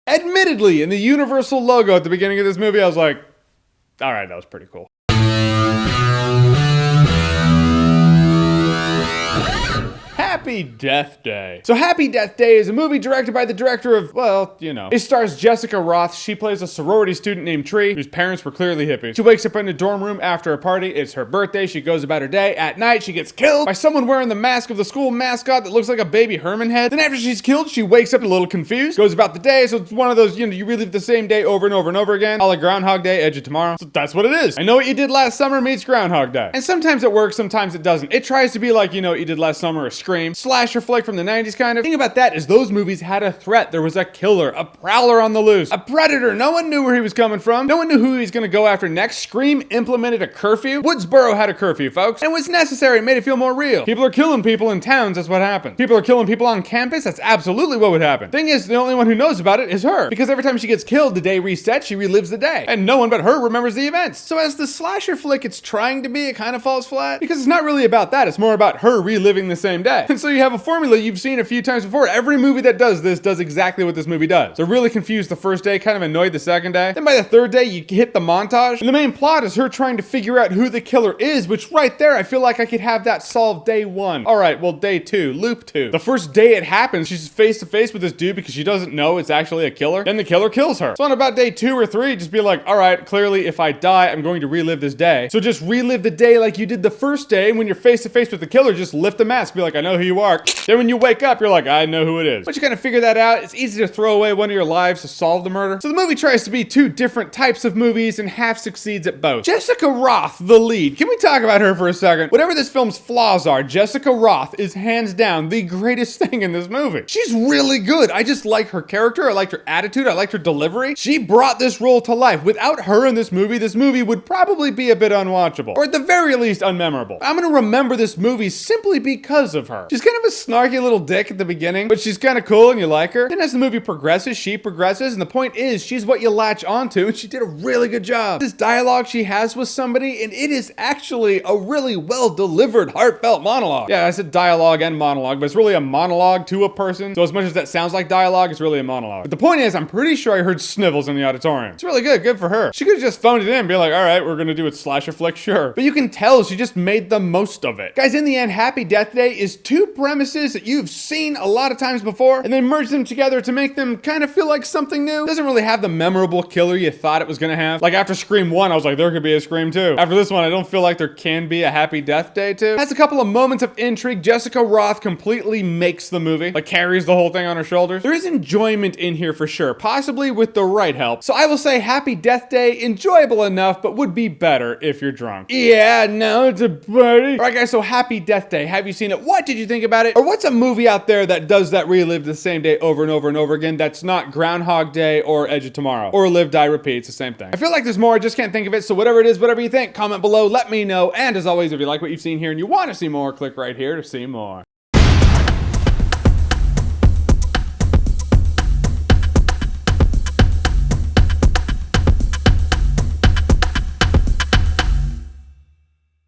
Admittedly, in the Universal logo at the beginning of this movie, I was like, all right, that was pretty cool. Happy Death Day. So Happy Death Day is a movie directed by the director of, well, you know. It stars Jessica Roth. She plays a sorority student named Tree, whose parents were clearly hippies. She wakes up in a dorm room after a party. It's her birthday. She goes about her day. At night, she gets killed by someone wearing the mask of the school mascot that looks like a baby Herman head. Then after she's killed, she wakes up a little confused, goes about the day. So it's one of those, you relive the same day over and over and over again. A la Groundhog Day, Edge of Tomorrow. So that's what it is. I Know What You Did Last Summer meets Groundhog Day. And sometimes it works, sometimes it doesn't. It tries to be like, What You Did Last Summer, or Scream, slasher flick from the 90s kind of. The thing about that is those movies had a threat. There was a killer, a prowler on the loose, a predator. No one knew where he was coming from. No one knew who he was going to go after next. Scream implemented a curfew. Woodsboro had a curfew, folks. And it was necessary. It made it feel more real. People are killing people in towns. That's what happens. People are killing people on campus. That's absolutely what would happen. Thing is, the only one who knows about it is her. Because every time she gets killed, the day resets, she relives the day. And no one but her remembers the events. So as the slasher flick it's trying to be, it kind of falls flat. Because it's not really about that. It's more about her reliving the same day. And so you have a formula you've seen a few times before. Every movie that does this does exactly what this movie does. So really confused the first day, kind of annoyed the second day. Then by the third day, you hit the montage. And the main plot is her trying to figure out who the killer is, which right there, I feel like I could have that solved day one. All right, well, day two, loop two. The first day it happens, she's face to face with this dude because she doesn't know it's actually a killer. Then the killer kills her. So on about day 2 or 3, just be like, all right, clearly if I die, I'm going to relive this day. So just relive the day like you did the first day. And when you're face to face with the killer, just lift the mask. Be like, I know who you are. Then when you wake up, you're like, I know who it is. Once you kind of figure that out, it's easy to throw away one of your lives to solve the murder. So the movie tries to be 2 different types of movies and half succeeds at both. Jessica Roth, the lead. Can we talk about her for a second? Whatever this film's flaws are, Jessica Roth is hands down the greatest thing in this movie. She's really good. I just like her character. I liked her attitude. I liked her delivery. She brought this role to life. Without her in this movie would probably be a bit unwatchable. Or at the very least, unmemorable. I'm gonna remember this movie simply because of her. She's kind of a snarky little dick at the beginning, but she's kind of cool and you like her. Then as the movie progresses, she progresses, and the point is, she's what you latch onto, and she did a really good job. This dialogue she has with somebody, and it is actually a really well-delivered, heartfelt monologue. Yeah, I said dialogue and monologue, but it's really a monologue to a person, so as much as that sounds like dialogue, it's really a monologue. But the point is, I'm pretty sure I heard snivels in the auditorium. It's really good for her. She could have just phoned it in and be like, all right, we're gonna do a slasher flick, sure. But you can tell she just made the most of it. Guys, in the end, Happy Death Day is 2 premises that you've seen a lot of times before, and then merge them together to make them kind of feel like something new. It doesn't really have the memorable killer you thought it was gonna have. Like after Scream 1, I was like, there could be a Scream 2. After this one, I don't feel like there can be a Happy Death Day 2. Has a couple of moments of intrigue. Jessica Roth completely makes the movie, like carries the whole thing on her shoulders. There is enjoyment in here for sure, possibly with the right help. So I will say Happy Death Day, enjoyable enough, but would be better if you're drunk. Yeah, no, it's a party. All right, guys, so Happy Death Day. Have you seen it? What did you think about it? Or what's a movie out there that does that relive the same day over and over and over again that's not Groundhog Day or Edge of Tomorrow or Live, Die, Repeat? It's the same thing. I feel like there's more. I just can't think of it. So whatever it is, whatever you think, comment below, let me know. And as always, if you like what you've seen here and you want to see more, click right here to see more.